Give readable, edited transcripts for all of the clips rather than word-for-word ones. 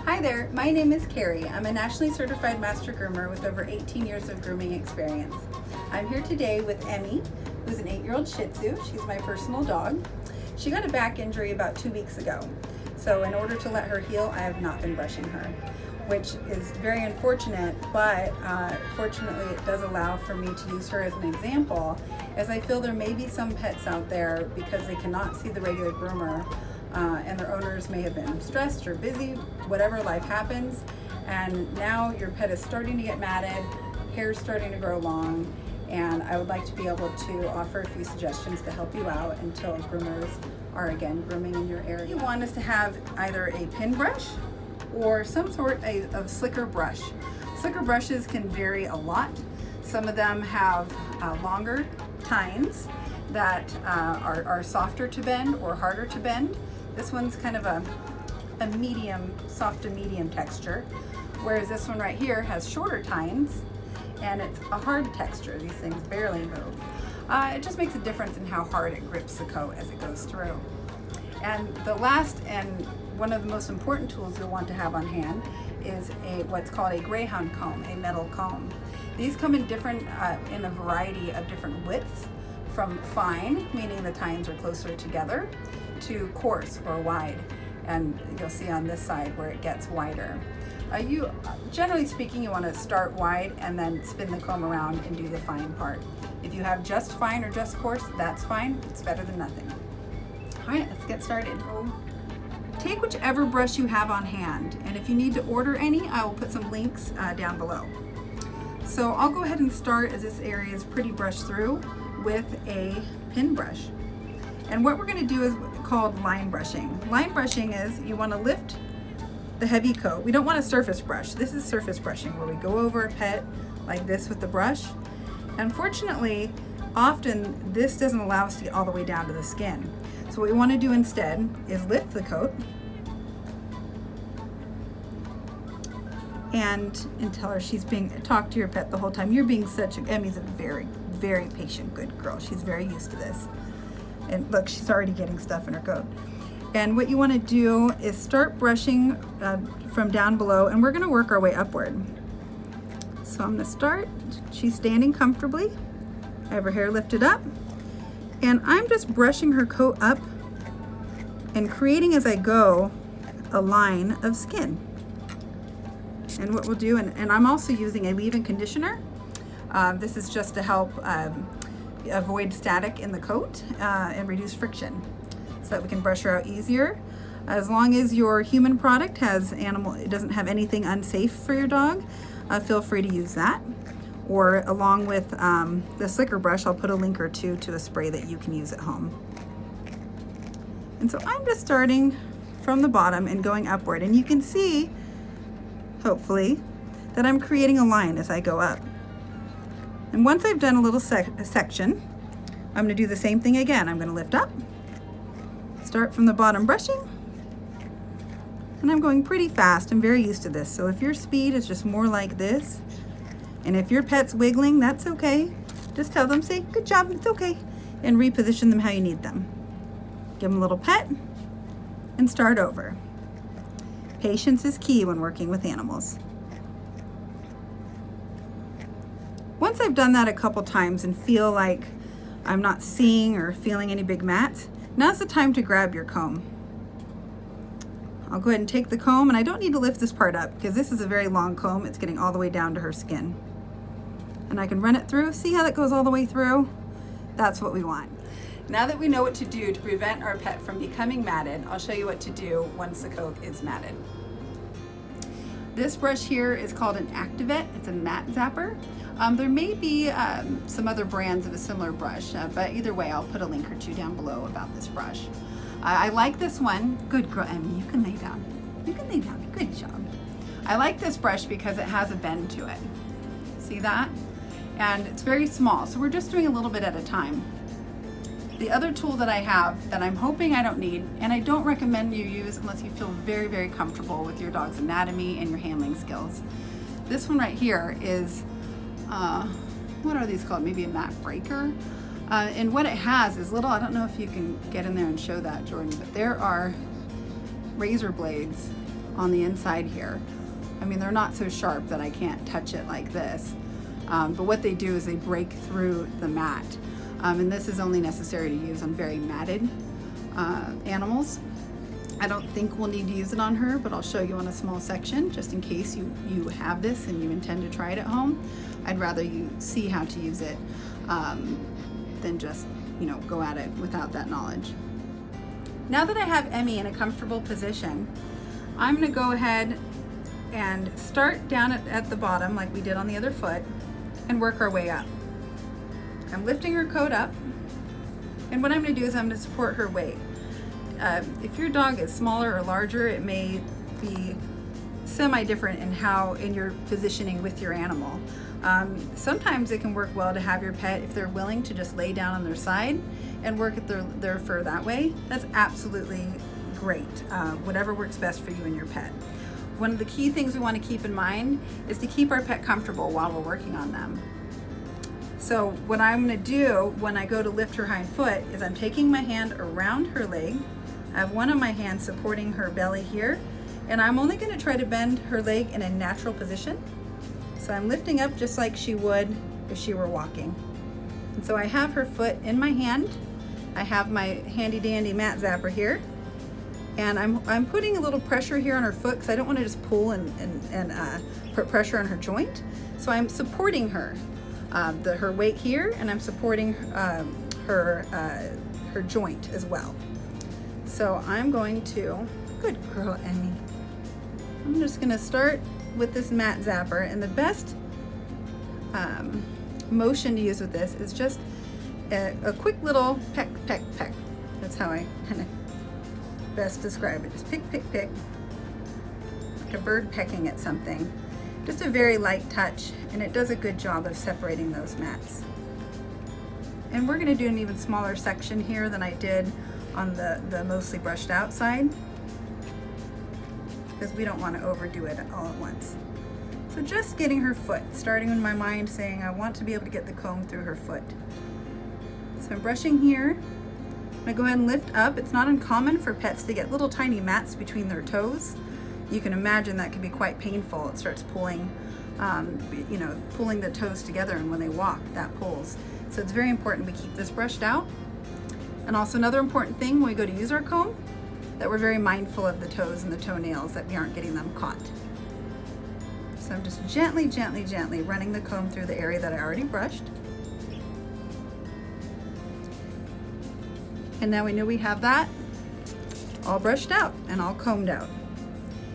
Hi there, my name is Carrie. I'm a nationally certified master groomer with over 18 years of grooming experience. I'm here today with Emmy, who's an 8-year-old Shih Tzu. She's my personal dog. She got a back injury about 2 weeks ago. So in order to let her heal, I have not been brushing her, which is very unfortunate, but fortunately it does allow for me to use her as an example, as I feel there may be some pets out there because they cannot see the regular groomer and their owners may have been stressed or busy, whatever, life happens, and now your pet is starting to get matted, hair's starting to grow long, and I would like to be able to offer a few suggestions to help you out until groomers are again grooming in your area. You want us to have either a pin brush or some sort of slicker brush. Slicker brushes can vary a lot. Some of them have longer tines that are softer to bend or harder to bend. This one's kind of a medium, soft to medium texture, whereas this one right here has shorter tines and it's a hard texture. These things barely move. It just makes a difference in how hard it grips the coat as it goes through. And the last and one of the most important tools you'll want to have on hand is what's called a greyhound comb, a metal comb. These come in in a variety of different widths, from fine, meaning the tines are closer together, to coarse or wide, and you'll see on this side where it gets wider. Generally speaking, you want to start wide and then spin the comb around and do the fine part. If you have just fine or just coarse, that's fine. It's better than nothing. All right, let's get started. Take whichever brush you have on hand, and if you need to order any, I will put some links down below. So I'll go ahead and start, as this area is pretty brushed through, with a pin brush. And what we're going to do is called line brushing. Line brushing is you want to lift the heavy coat. We don't want a surface brush. This is surface brushing, where we go over a pet like this with the brush. Unfortunately, often this doesn't allow us to get all the way down to the skin. So what we want to do instead is lift the coat and tell her talk to your pet the whole time. Emmy's a very, very patient, good girl. She's very used to this. And look, she's already getting stuff in her coat. And what you want to do is start brushing from down below, and we're going to work our way upward. So I'm going to start. She's standing comfortably. I have her hair lifted up, and I'm just brushing her coat up and creating, as I go, a line of skin. And what we'll do, and I'm also using a leave-in conditioner. This is just to help avoid static in the coat and reduce friction, so that we can brush her out easier. As long as your human product it doesn't have anything unsafe for your dog, feel free to use that. Or along with the slicker brush, I'll put a link or two to a spray that you can use at home. And so I'm just starting from the bottom and going upward, and you can see, hopefully, that I'm creating a line as I go up. And once I've done a little section, I'm going to do the same thing again. I'm going to lift up, start from the bottom brushing, and I'm going pretty fast. I'm very used to this. So if your speed is just more like this, and if your pet's wiggling, that's okay. Just tell them, say, good job, it's okay, and reposition them how you need them. Give them a little pet and start over. Patience is key when working with animals. Once I've done that a couple times and feel like I'm not seeing or feeling any big mats, now's the time to grab your comb. I'll go ahead and take the comb, and I don't need to lift this part up because this is a very long comb. It's getting all the way down to her skin. And I can run it through. See how that goes all the way through? That's what we want. Now that we know what to do to prevent our pet from becoming matted, I'll show you what to do once the coat is matted. This brush here is called an Activate. It's a mat zapper. There may be some other brands of a similar brush, but either way, I'll put a link or two down below about this brush. I like this one. Good girl, Emmy, you can lay down. You can lay down, good job. I like this brush because it has a bend to it. See that? And it's very small, so we're just doing a little bit at a time. The other tool that I have that I'm hoping I don't need, and I don't recommend you use unless you feel very, very comfortable with your dog's anatomy and your handling skills. This one right here is, what are these called? Maybe a mat breaker. And what it has is little, I don't know if you can get in there and show that, Jordan, but there are razor blades on the inside here. I mean, they're not so sharp that I can't touch it like this, but what they do is they break through the mat, and this is only necessary to use on very matted animals. I don't think we'll need to use it on her, but I'll show you on a small section just in case you have this and you intend to try it at home. I'd rather you see how to use it than just, you know, go at it without that knowledge. Now that I have Emmy in a comfortable position, I'm going to go ahead and start down at the bottom like we did on the other foot and work our way up. I'm lifting her coat up, and what I'm going to do is I'm going to support her weight. If your dog is smaller or larger, it may be semi-different in your positioning with your animal. Sometimes it can work well to have your pet, if they're willing to just lay down on their side and work at their fur that way. That's absolutely great. Whatever works best for you and your pet. One of the key things we want to keep in mind is to keep our pet comfortable while we're working on them. So what I'm going to do when I go to lift her hind foot is I'm taking my hand around her leg. I have one of my hands supporting her belly here, and I'm only going to try to bend her leg in a natural position. So I'm lifting up just like she would if she were walking. And so I have her foot in my hand. I have my handy dandy mat zapper here, and I'm putting a little pressure here on her foot because I don't want to just pull and put pressure on her joint. So I'm supporting her, her weight here, and I'm supporting her joint as well. So I'm going to, good girl, Emmy. I'm just going to start with this mat zapper, and the best motion to use with this is just a quick little peck, peck, peck. That's how I kind of best describe it. Just pick, pick, pick, like a bird pecking at something. Just a very light touch, and it does a good job of separating those mats. And we're going to do an even smaller section here than I did on the mostly brushed out side, because we don't want to overdo it all at once. So just getting her foot, starting in my mind saying I want to be able to get the comb through her foot. So I'm brushing here. I'm going to go ahead and lift up. It's not uncommon for pets to get little tiny mats between their toes. You can imagine that can be quite painful. It starts pulling, pulling the toes together, and when they walk, that pulls. So it's very important we keep this brushed out. And also another important thing when we go to use our comb, that we're very mindful of the toes and the toenails, that we aren't getting them caught. So I'm just gently, gently, gently running the comb through the area that I already brushed. And now we know we have that all brushed out and all combed out.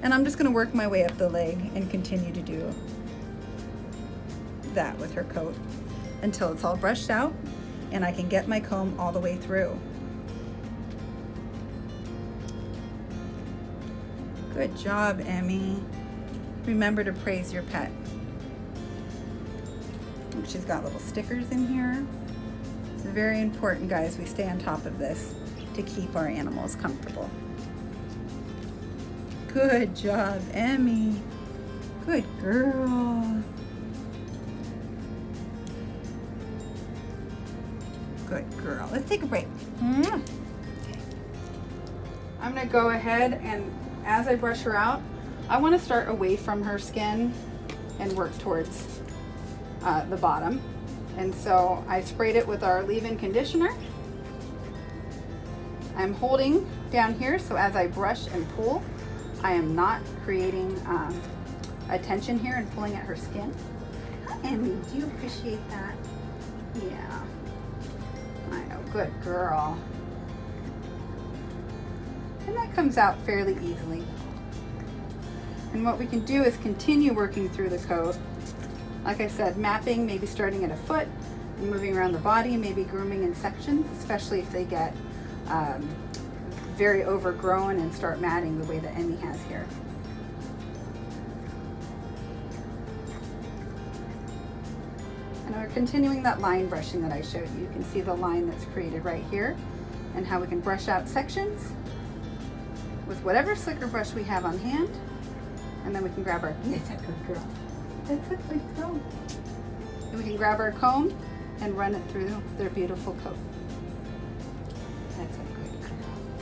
And I'm just going to work my way up the leg and continue to do that with her coat until it's all brushed out and I can get my comb all the way through. Good job, Emmy. Remember to praise your pet. She's got little stickers in here. It's very important, guys, we stay on top of this to keep our animals comfortable. Good job, Emmy. Good girl. Good girl. Let's take a break. Okay. I'm going to go ahead, and as I brush her out, I want to start away from her skin and work towards the bottom. And so I sprayed it with our leave-in conditioner. I'm holding down here, so as I brush and pull, I am not creating a tension here and pulling at her skin. Emmy, do you appreciate that? Yeah. I know, good girl. And that comes out fairly easily. And what we can do is continue working through the coat. Like I said, mapping, maybe starting at a foot, and moving around the body, maybe grooming in sections, especially if they get very overgrown and start matting the way that Emmy has here. And we're continuing that line brushing that I showed you. You can see the line that's created right here and how we can brush out sections with whatever slicker brush we have on hand. And then we can grab our, that's a good girl. That's a good girl. And we can grab our comb and run it through their beautiful coat. That's a good girl.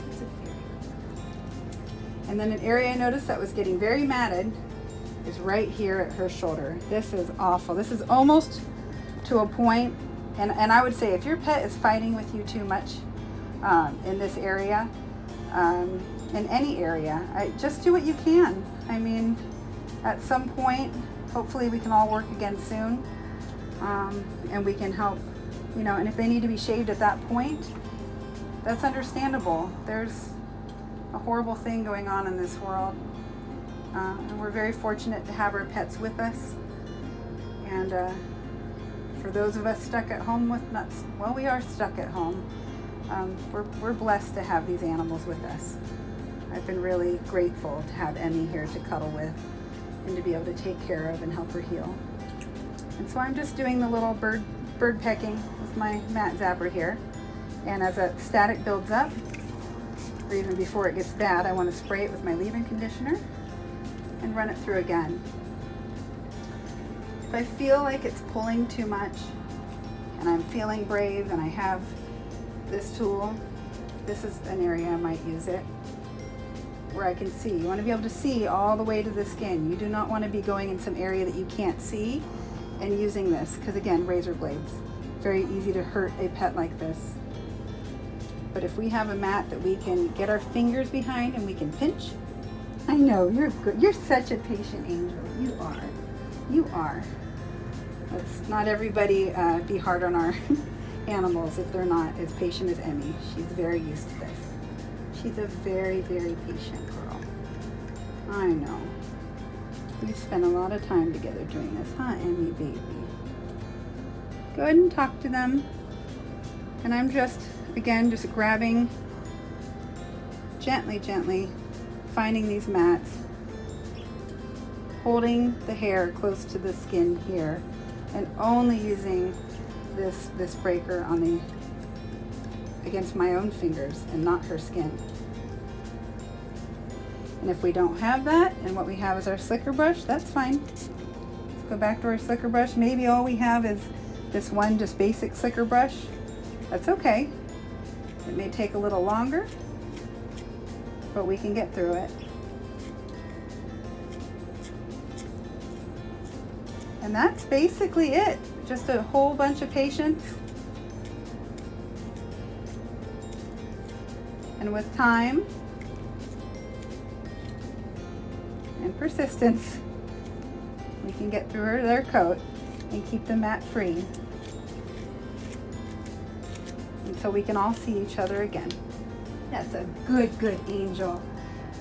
That's a very good girl. And then an area I noticed that was getting very matted is right here at her shoulder. This is awful. This is almost to a point, and I would say if your pet is fighting with you too much in this area, in any area, just do what you can. I mean, at some point, hopefully we can all work again soon, and we can help, you know, and if they need to be shaved at that point, that's understandable. There's a horrible thing going on in this world, and we're very fortunate to have our pets with us. And for those of us stuck at home with nuts, well, we are stuck at home. We're blessed to have these animals with us. I've been really grateful to have Emmy here to cuddle with and to be able to take care of and help her heal. And so I'm just doing the little bird pecking with my mat zapper here. And as that static builds up, or even before it gets bad, I want to spray it with my leave-in conditioner and run it through again. If I feel like it's pulling too much and I'm feeling brave and I have this tool, this is an area I might use it, where I can see. You want to be able to see all the way to the skin. You do not want to be going in some area that you can't see and using this, because again, razor blades, very easy to hurt a pet like this. But if we have a mat that we can get our fingers behind and we can pinch, I know, you're good. You're such a patient angel. You are. You are. Let's not everybody be hard on our animals if they're not as patient as Emmy. She's very used to this. She's a very, very patient girl. I know. We spent a lot of time together doing this, huh, Emmy baby? Go ahead and talk to them. And I'm just, again, just grabbing gently, gently, finding these mats, holding the hair close to the skin here, and only using this breaker on the against my own fingers and not her skin. And if we don't have that, and what we have is our slicker brush, that's fine. Let's go back to our slicker brush. Maybe all we have is this one just basic slicker brush. That's okay. It may take a little longer, but we can get through it. And that's basically it. Just a whole bunch of patience. And with time and persistence, we can get through their coat and keep the mat free until we can all see each other again. That's a good, good angel.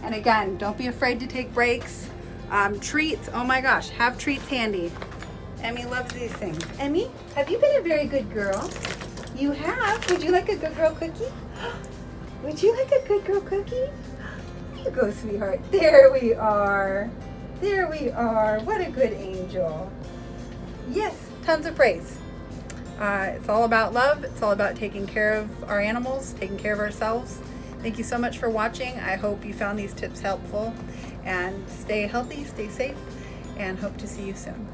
And again, don't be afraid to take breaks. Treats, oh my gosh, have treats handy. Emmy loves these things. Emmy, have you been a very good girl? You have. Would you like a good girl cookie? Would you like a good girl cookie? There you go, sweetheart. There we are. There we are. What a good angel. Yes, tons of praise. It's all about love. It's all about taking care of our animals, taking care of ourselves. Thank you so much for watching. I hope you found these tips helpful. And stay healthy, stay safe, and hope to see you soon.